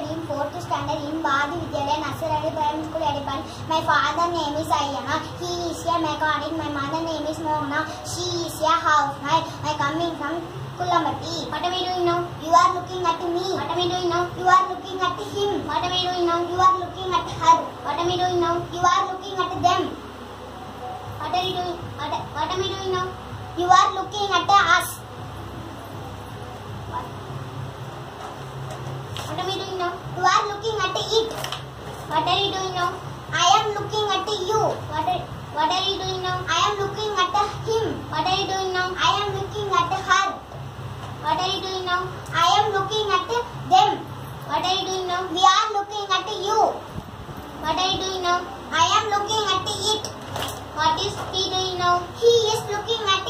studied in 4th standard in Badi Vidyalaya Nursery Primary School, Edipan. My father name is Ayana. He is a mechanic. My mother name is Mohana. She is a housewife. I coming from Kulamati. What am I doing now? You are looking at me. What am I doing now? You are looking at him. What am I doing now? You are looking at her. What am I doing now? You are looking at them. What are you doing? What am I doing now? You are looking at us. What am I doing now? You are looking at it. What are you doing now? I am looking at you. What are you doing now? I am looking at him. What are you doing now? I am looking at her. What are you doing now? I am looking at them. What are you doing now? We are looking at you. What are you doing now? I am looking at it. What is he doing now? He is looking at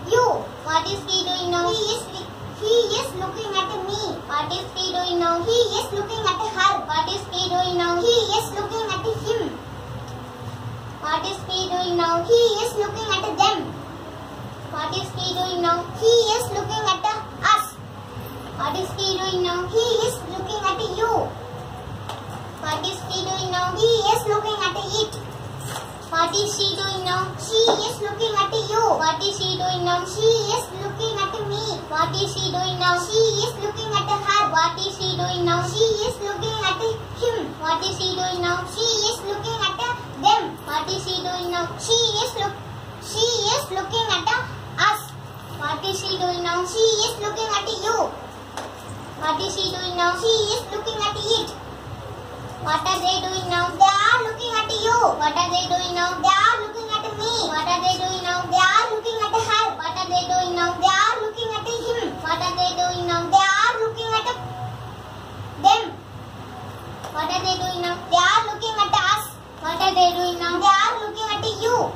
you. What is he doing now? He is looking at me. What is he doing now? He is looking at her. What is he doing now? He is looking at him. What is he doing now? He is looking at them. What is he doing now? He is looking at us. What is he doing now? He is looking at you. What is he doing now? He is looking at it. What is she doing now? She is looking at you. What is she doing now? She is looking at me. What is she doing now? She is looking at her. What is she doing now? She is looking at him. What is she doing now? She is looking at them. What is she doing now? She is looking at us. What is she doing now? She is looking at you. What is she doing now? She is looking at it. What are they doing now? They are looking at you. What are they doing now? They are looking at me. What are they doing now? They are looking at her. What are they doing now? They are looking at him. What are they doing now? They are looking at them. What are they doing now? They are looking at us. What are they doing now? They are looking at you.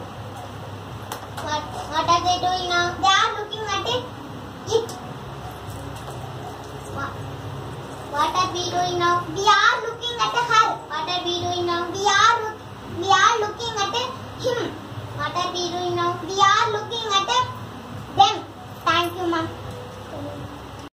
What are they doing now? They are looking at it. What are we doing now? We are looking at her. What are we doing now? We are looking at